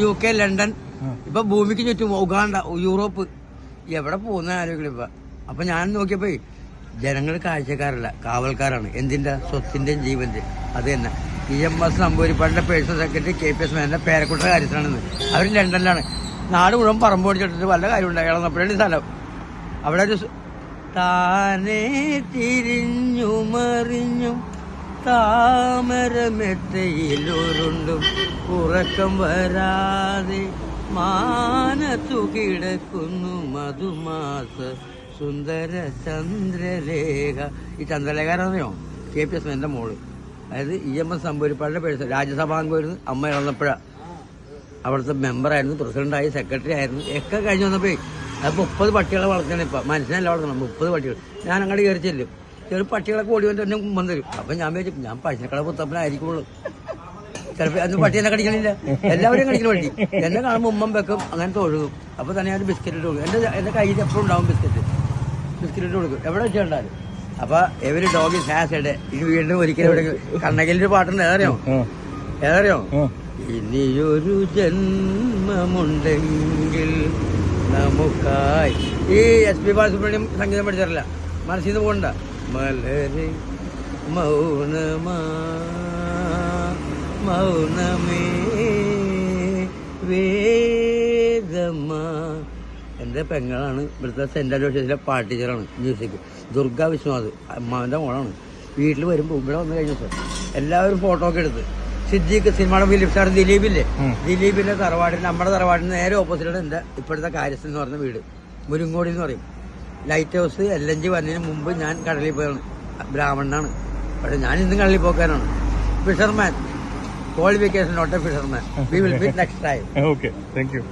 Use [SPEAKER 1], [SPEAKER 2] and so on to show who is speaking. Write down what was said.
[SPEAKER 1] UK, London, ഇപ്പൊ ഭൂമിക്ക് ചുറ്റും ഉഗാണ്ട, യൂറോപ്പ്, എവിടെ പോകുന്ന ആരോഗ്യം ഇപ്പൊ. അപ്പൊ ഞാൻ നോക്കിയപ്പോ ജനങ്ങൾ കാഴ്ചക്കാരല്ല, കാവൽക്കാരാണ്. എന്തിന്റെ? സ്വത്തിന്റെയും ജീവന്റെ. അത് തന്നെ. EMS നമ്പൂരിപ്പാടിന്റെ പേഴ്സണൽ സെക്രട്ടറി KPS മേനന്റെ പേരക്കുട്ട കാര്യത്തിലാണെന്ന്. അവർ ലണ്ടനിലാണ്. നാട് മുഴുവൻ പറമ്പ് ഓടിച്ചിട്ടിട്ട് വല്ല കാര്യം ഉണ്ടായി. ഇളന്നപ്പോഴാണ് സ്ഥലം. അവിടെ ഒരു താനേ തിരിഞ്ഞുമറിഞ്ഞും താമരമെത്തയിലുരുണ്ടും ഉറക്കം വരാതെ മാനത്തു കിടക്കുന്നു മധുമാസ സുന്ദര ചന്ദ്രലേഖ. ഈ ചന്ദ്രലേഖ അറിയോ? KPS മേനന്റെ മോള്. അതായത് EMS നമ്പൂരിപ്പാടിന്റെ പേഴ്സൺ. രാജ്യസഭാംഗമായിരുന്നു. അമ്മ ഇളന്നപ്പോഴ അവിടുത്തെ മെമ്പറായിരുന്നു, പ്രസിഡന്റായി, സെക്രട്ടറി ആയിരുന്നു. ഒക്കെ കഴിഞ്ഞ് വന്നപ്പോ അത് 30 പട്ടികളെ വളർത്തണം. ഇപ്പൊ മനുഷ്യനല്ല വളർത്തണം, 30 പട്ടികൾ. ഞാൻ അങ്ങോട്ട് കയറി ചെല്ലും. ചെറു പട്ടികളൊക്കെ ഓടി വന്നിട്ട് എന്നെ മുമ്പ് തരും. അപ്പൊ ഞാൻ വിചാരിച്ചു ഞാൻ പശുക്കളെ പുത്തപ്പനായിരിക്കുള്ളൂ. ചിലപ്പോൾ അന്ന് പട്ടി എന്നെ കടിക്കണില്ല, എല്ലാവരും കടിക്കുന്ന പട്ടി. എന്നെ കാണുമ്പോൾ ഉമ്മം വെക്കും, അങ്ങനത്തെ ഒഴുകും. അപ്പൊ തന്നെ ഞാൻ ബിസ്ക്കറ്റ് ഇട്ട് കൊടുക്കും. എന്റെ കയ്യിൽ എപ്പോഴും ഉണ്ടാവും ബിസ്ക്കറ്റ് ഇട്ട് കൊടുക്കും, എവിടെ വെച്ച് കണ്ടാലും. അപ്പൊ every dog is has a day. ഇത് വീണ്ടും ഒരിക്കലും ഇവിടെ കണ്ണകലിന്റെ പാട്ടുണ്ട്. ഏതറിയോ? ഇനിയൊരു ജന്മമുണ്ടെങ്കിൽ നമുക്കായി. ഈ SP ബാലസുബ്രഹ്മണ്യം സംഗീതം പഠിച്ചിട്ടില്ല, മനസ്സിൽ നിന്ന് പോകണ്ട. മലരെ മൗനമേ വേദമ്മ. എൻ്റെ പെങ്ങളാണ്, ഇവിടുത്തെ സെന്റ് അലോഷ്യസിലെ പാട്ട് ടീച്ചറാണ്, മ്യൂസിക്. ദുർഗ വിശ്വനാഥ് അമ്മാവൻ്റെ മോളാണ്. വീട്ടിൽ വരുമ്പോൾ ഇവിടെ വന്നു കഴിഞ്ഞ ദിവസം എല്ലാവരും ഫോട്ടോ ഒക്കെ എടുത്ത്. സിദ്ദീഖ് സിനിമയുടെ ഫിലിം സ്റ്റാർ ദിലീപില്ലേ, ദിലീപിന്റെ തറവാടിന്, നമ്മുടെ തറവാടിന് നേരെ ഓപ്പോസിറ്റാണ് എൻ്റെ ഇപ്പോഴത്തെ കാര്യസ്ഥൻ എന്ന് പറഞ്ഞ വീട്. മുരിങ്ങോടി എന്ന് പറയും. ലൈറ്റ് ഹൗസ് LNG വന്നതിന് മുമ്പ് ഞാൻ കടലിൽ പോയാണ്. ബ്രാഹ്മണനാണ്, പക്ഷെ ഞാൻ ഇന്നും കടലിൽ പോക്കാനാണ്. Fisherman, qualification not a fisherman. We will meet next time.
[SPEAKER 2] Okay, thank U.